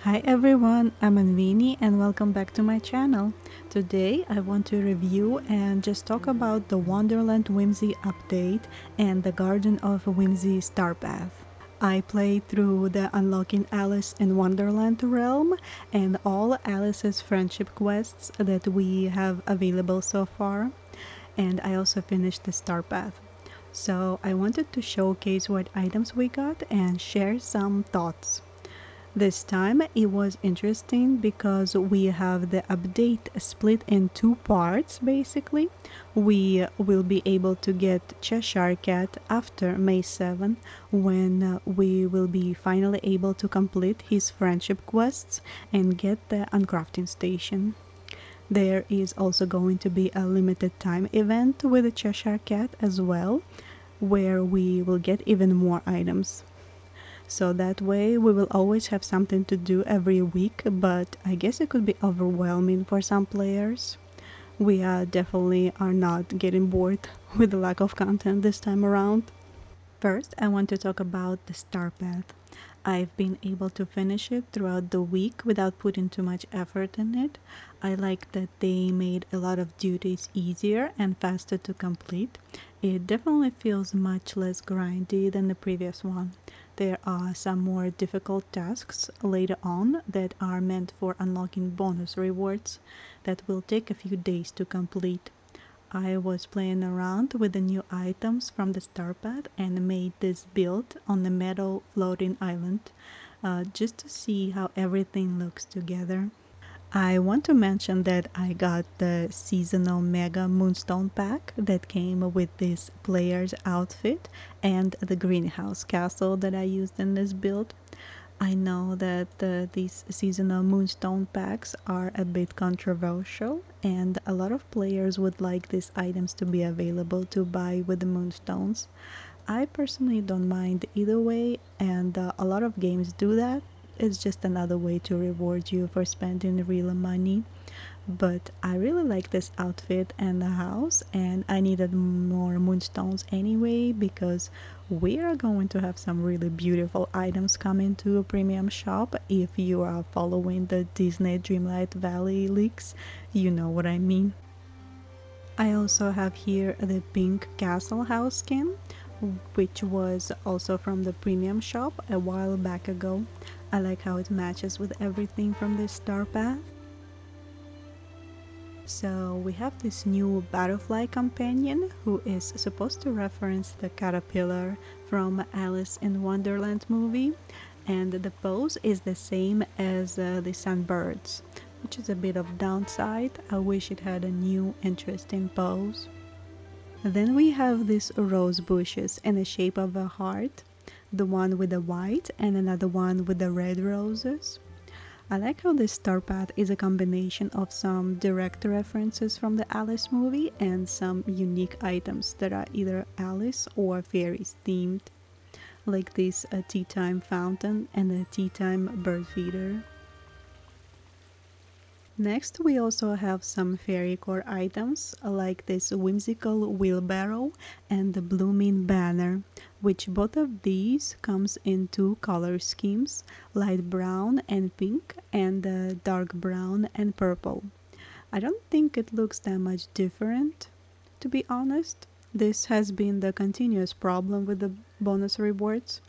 Hi everyone, I'm Anvini and welcome back to my channel. Today I want to review and just talk about the Wonderland Whimsy update and the Garden of Whimsy Star Path. I played through the Unlocking Alice in Wonderland realm and all Alice's friendship quests that we have available so far, and I also finished the Star Path. So I wanted to showcase what items we got and share some thoughts. This time it was interesting because we have the update split in two parts basically. We will be able to get Cheshire Cat after May 7 when we will be finally able to complete his friendship quests and get the uncrafting station. There is also going to be a limited time event with the Cheshire Cat as well, where we will get even more items. So that way we will always have something to do every week, but I guess it could be overwhelming for some players. We definitely are not getting bored with the lack of content this time around. First, I want to talk about the Star Path. I've been able to finish it throughout the week without putting too much effort in it. I like that they made a lot of duties easier and faster to complete. It definitely feels much less grindy than the previous one. There are some more difficult tasks later on that are meant for unlocking bonus rewards that will take a few days to complete. I was playing around with the new items from the star path and made this build on the metal floating island just to see how everything looks together. I want to mention that I got the seasonal mega moonstone pack that came with this player's outfit and the greenhouse castle that I used in this build. I know that these seasonal moonstone packs are a bit controversial, and a lot of players would like these items to be available to buy with the moonstones. I personally don't mind either way, and a lot of games do that. It's just another way to reward you for spending real money. But I really like this outfit and the house, and I needed more moonstones anyway because we are going to have some really beautiful items coming to a premium shop. If you are following the Disney Dreamlight Valley leaks, you know what I mean. I also have here the pink castle house skin, which was also from the premium shop a while back ago. I like how it matches with everything from the star path. So we have this new butterfly companion who is supposed to reference the caterpillar from Alice in Wonderland movie, and the pose is the same as the sunbirds, which is a bit of downside. I wish it had a new interesting pose. Then we have these rose bushes in the shape of a heart, the one with the white and another one with the red roses. I like how this star path is a combination of some direct references from the Alice movie and some unique items that are either Alice or fairies themed, like this tea time fountain and a tea time bird feeder. Next, we also have some fairy core items like this whimsical wheelbarrow and the blooming banner, which both of these comes in two color schemes, light brown and pink and dark brown and purple. I don't think it looks that much different, to be honest. This has been the continuous problem with the bonus rewards.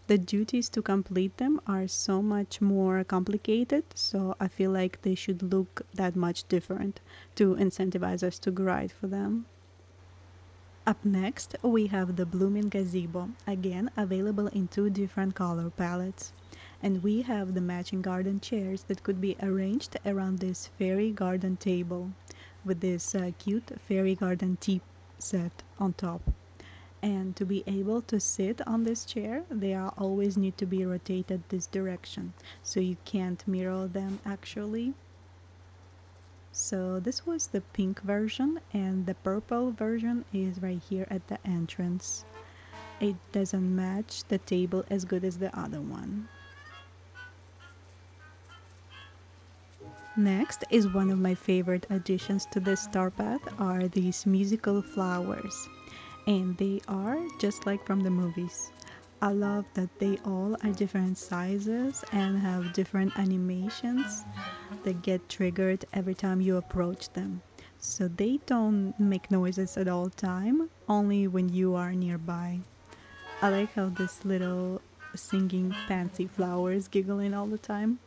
The duties to complete them are so much more complicated, so I feel like they should look that much different to incentivize us to grind for them. Up next, we have the Blooming Gazebo, again available in two different color palettes. And we have the matching garden chairs that could be arranged around this fairy garden table with this cute fairy garden tea set on top. And to be able to sit on this chair, they are always need to be rotated this direction, so you can't mirror them actually. So this was the pink version, and the purple version is right here at the entrance. It doesn't match the table as good as the other one. Next is one of my favorite additions to the star path are these musical flowers, and they are just like from the movies. I love that they all are different sizes and have different animations that get triggered every time you approach them. So they don't make noises at all time, only when you are nearby. I like how this little singing pansy flower is giggling all the time.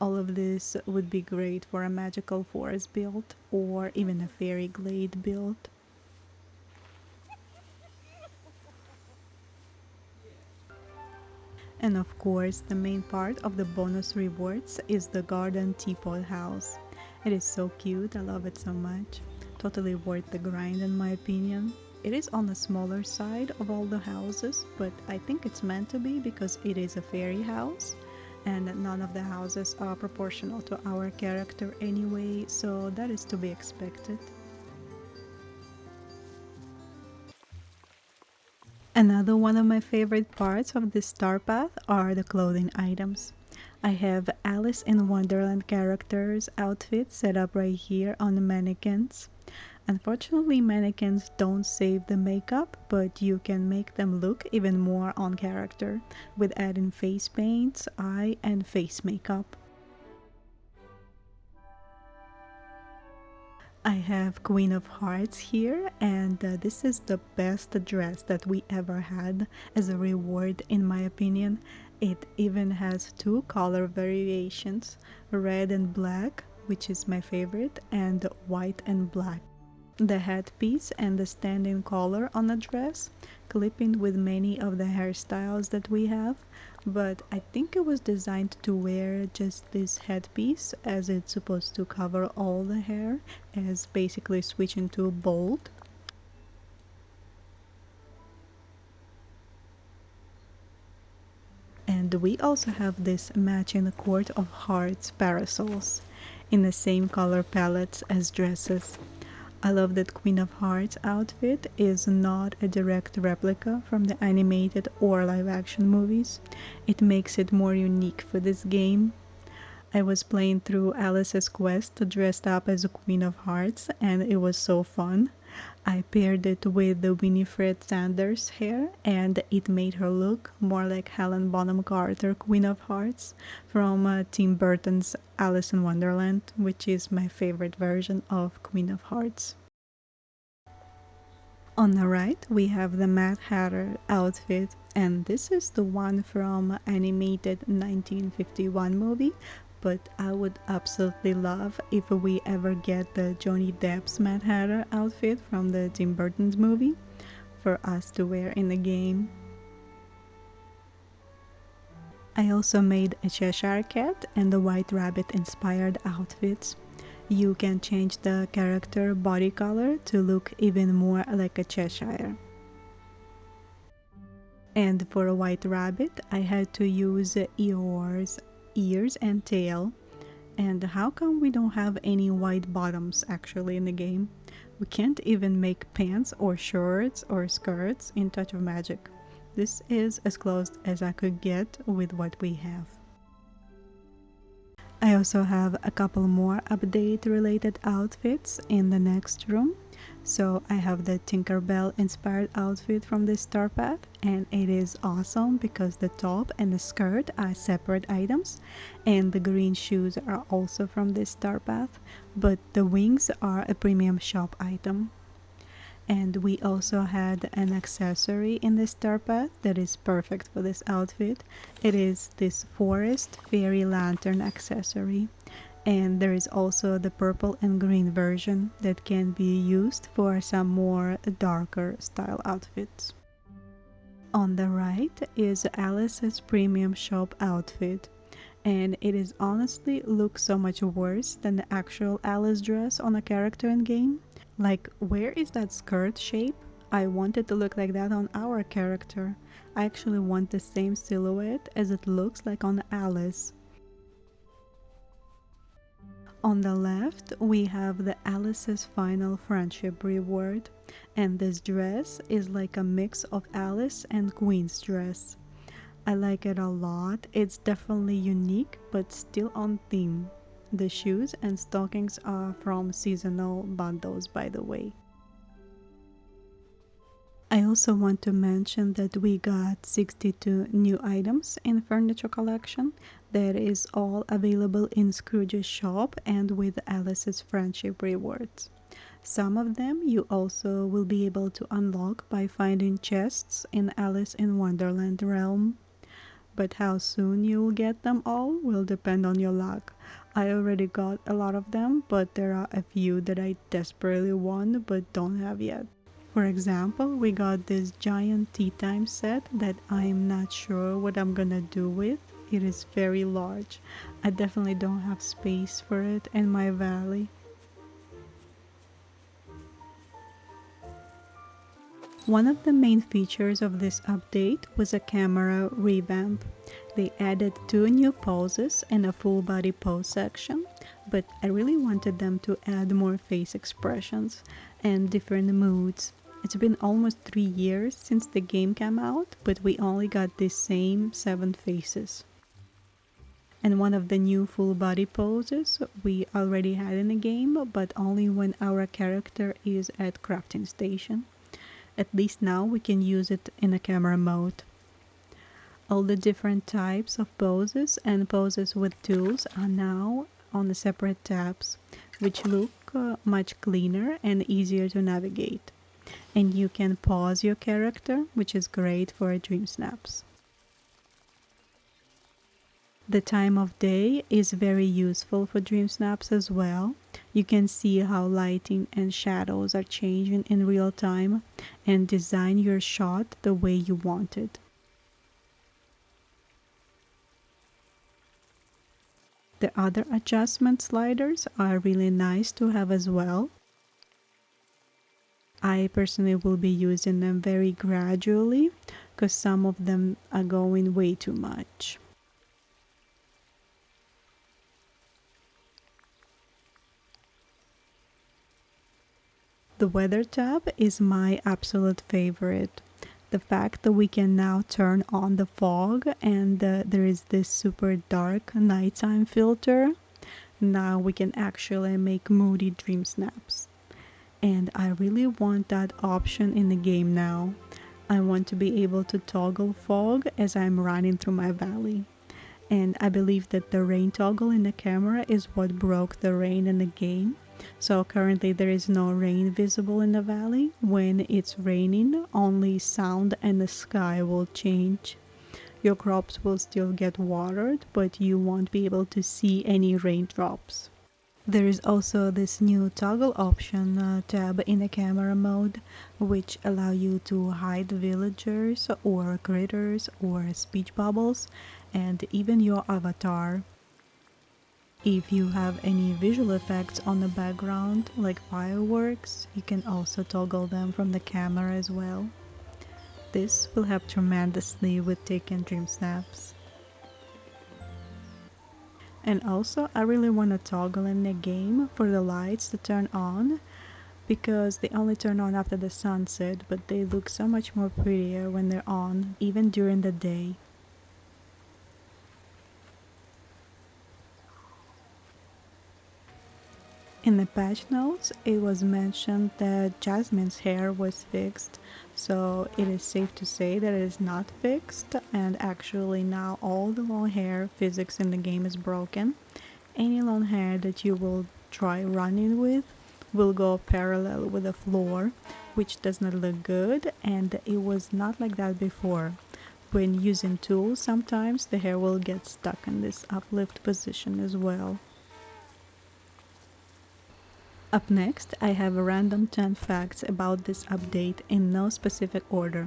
All of this would be great for a magical forest build or even a fairy glade build. And of course, the main part of the bonus rewards is the garden teapot house. It is so cute, I love it so much. Totally worth the grind in my opinion. It is on the smaller side of all the houses, but I think it's meant to be because it is a fairy house and none of the houses are proportional to our character anyway, so that is to be expected. Another one of my favorite parts of this star path are the clothing items. I have Alice in Wonderland characters outfits set up right here on the mannequins. Unfortunately, mannequins don't save the makeup, but you can make them look even more on character with adding face paints, eye and face makeup. I have Queen of Hearts here, and this is the best dress that we ever had as a reward, in my opinion. It even has two color variations, red and black, which is my favorite, and white and black. The headpiece and the stand-in collar on the dress clip in with many of the hairstyles that we have, but I think it was designed to wear just this headpiece as it's supposed to cover all the hair, as basically switching to bold. And we also have this matching Court of Hearts parasols in the same color palettes as dresses. I love that Queen of Hearts outfit is not a direct replica from the animated or live action movies. It makes it more unique for this game. I was playing through Alice's quest dressed up as a Queen of Hearts and it was so fun. I paired it with the Winifred Sanders hair and it made her look more like Helen Bonham Carter, Queen of Hearts, from Tim Burton's Alice in Wonderland, which is my favorite version of Queen of Hearts. On the right, we have the Mad Hatter outfit, and this is the one from animated 1951 movie, but I would absolutely love if we ever get the Johnny Depp's Mad Hatter outfit from the Tim Burton's movie for us to wear in the game. I also made a Cheshire Cat and the White Rabbit inspired outfits. You can change the character body color to look even more like a Cheshire. And for a White Rabbit, I had to use ears and tail. And how come we don't have any white bottoms actually in the game? We can't even make pants or shorts or skirts in Touch of Magic. This is as close as I could get with what we have. I also have a couple more update related outfits in the next room. So I have the Tinkerbell inspired outfit from this star path and it is awesome because the top and the skirt are separate items and the green shoes are also from this star path, but the wings are a premium shop item. And we also had an accessory in this star path that is perfect for this outfit. It is this forest fairy lantern accessory. And there is also the purple and green version that can be used for some more darker style outfits. On the right is Alice's premium shop outfit. And it is honestly looks so much worse than the actual Alice dress on a character in game. Like, where is that skirt shape? I want it to look like that on our character. I actually want the same silhouette as it looks like on Alice. On the left, we have the Alice's Final Friendship reward, and this dress is like a mix of Alice and Queen's dress. I like it a lot. It's definitely unique, but still on theme. The shoes and stockings are from seasonal bundles, by the way. I also want to mention that we got 62 new items in furniture collection. That is all available in Scrooge's shop and with Alice's friendship rewards. Some of them you also will be able to unlock by finding chests in Alice in Wonderland realm. But how soon you will get them all will depend on your luck. I already got a lot of them, but there are a few that I desperately want but don't have yet. For example, we got this giant tea time set that I'm not sure what I'm gonna do with. It is very large. I definitely don't have space for it in my valley. One of the main features of this update was a camera revamp. They added 2 new poses and a full body pose section, but I really wanted them to add more face expressions and different moods. It's been almost 3 years since the game came out, but we only got the same 7 faces. And one of the new full body poses we already had in the game, but only when our character is at crafting station. At least now we can use it in a camera mode. All the different types of poses and poses with tools are now on the separate tabs, which look much cleaner and easier to navigate. And you can pause your character, which is great for dream snaps. The time of day is very useful for dream snaps as well. You can see how lighting and shadows are changing in real time and design your shot the way you want it. The other adjustment sliders are really nice to have as well. I personally will be using them very gradually because some of them are going way too much. The weather tab is my absolute favorite. The fact that we can now turn on the fog and there is this super dark nighttime filter. Now we can actually make moody dream snaps. And I really want that option in the game now. I want to be able to toggle fog as I'm running through my valley. And I believe that the rain toggle in the camera is what broke the rain in the game. So currently there is no rain visible in the valley. When it's raining, only sound and the sky will change. Your crops will still get watered, but you won't be able to see any raindrops. There is also this new toggle option tab in the camera mode, which allow you to hide villagers or critters or speech bubbles and even your avatar. If you have any visual effects on the background, like fireworks, you can also toggle them from the camera as well. This will help tremendously with taking dream snaps. And also, I really want to toggle in the game for the lights to turn on, because they only turn on after the sunset, but they look so much more prettier when they're on, even during the day. In the patch notes, it was mentioned that Jasmine's hair was fixed, so it is safe to say that it is not fixed, and actually now all the long hair physics in the game is broken. Any long hair that you will try running with will go parallel with the floor, which does not look good, and it was not like that before. When using tools, sometimes the hair will get stuck in this uplift position as well. Up next, I have a random 10 facts about this update in no specific order.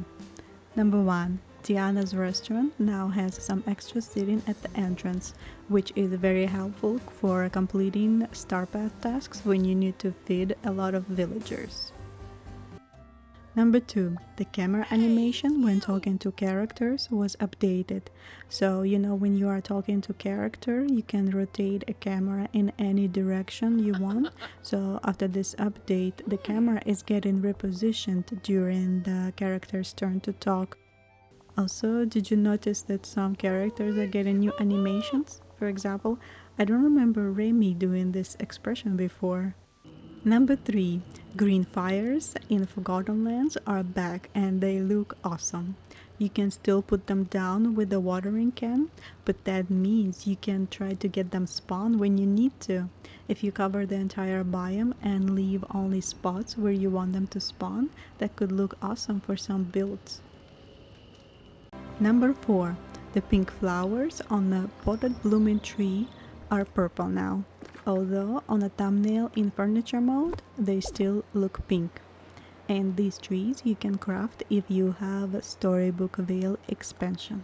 Number 1. Tiana's restaurant now has some extra seating at the entrance, which is very helpful for completing Star Path tasks when you need to feed a lot of villagers. Number 2. The camera animation when talking to characters was updated. So, when you are talking to character, you can rotate a camera in any direction you want. So after this update, the camera is getting repositioned during the character's turn to talk. Also, did you notice that some characters are getting new animations? For example, I don't remember Remy doing this expression before. Number 3. Green fires in Forgotten Lands are back and they look awesome. You can still put them down with the watering can, but that means you can try to get them spawn when you need to. If you cover the entire biome and leave only spots where you want them to spawn, that could look awesome for some builds. Number 4. The pink flowers on the potted blooming tree are purple now, although on a thumbnail in furniture mode they still look pink. And these trees you can craft if you have a Storybook Veil expansion.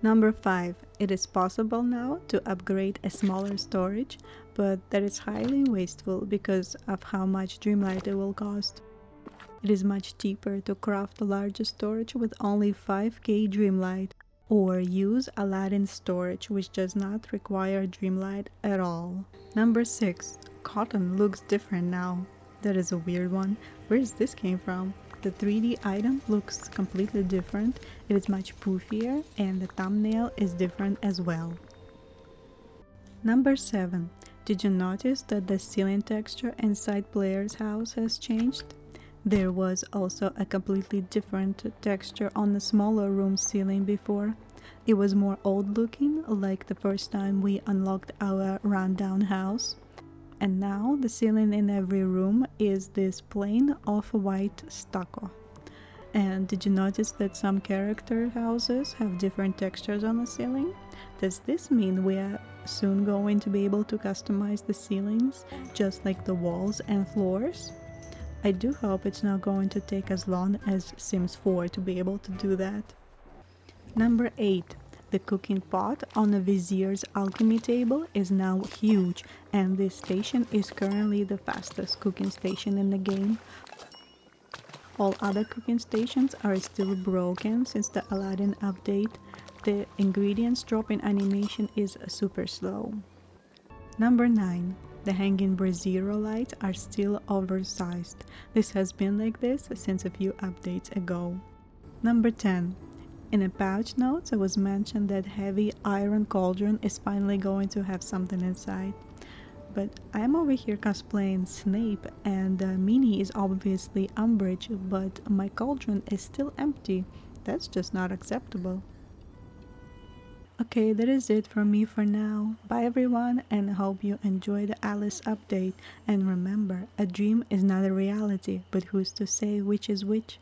Number 5. It is possible now to upgrade a smaller storage, but that is highly wasteful because of how much Dreamlight it will cost. It is much cheaper to craft a larger storage with only 5k Dreamlight, or use Aladdin storage which does not require Dreamlight at all. Number 6. Cotton looks different now. That is a weird one. Where is this came from? The 3D item looks completely different, it is much poofier, and the thumbnail is different as well. Number 7. Did you notice that the ceiling texture inside player's house has changed? There was also a completely different texture on the smaller room ceiling before. It was more old looking, like the first time we unlocked our rundown house. And now the ceiling in every room is this plain off-white stucco. And did you notice that some character houses have different textures on the ceiling? Does this mean we are soon going to be able to customize the ceilings just like the walls and floors? I do hope it's not going to take as long as Sims 4 to be able to do that. Number 8. The cooking pot on the Vizier's alchemy table is now huge, and this station is currently the fastest cooking station in the game. All other cooking stations are still broken since the Aladdin update. The ingredients dropping animation is super slow. Number 9. The hanging brazier lights are still oversized. This has been like this since a few updates ago. Number 10. In a patch notes, it was mentioned that heavy iron cauldron is finally going to have something inside. But I'm over here cosplaying Snape, and Minnie is obviously Umbridge, but my cauldron is still empty. That's just not acceptable. Okay, that is it from me for now. Bye everyone, and I hope you enjoy the Alice update. And remember, a dream is not a reality, but who's to say which is which?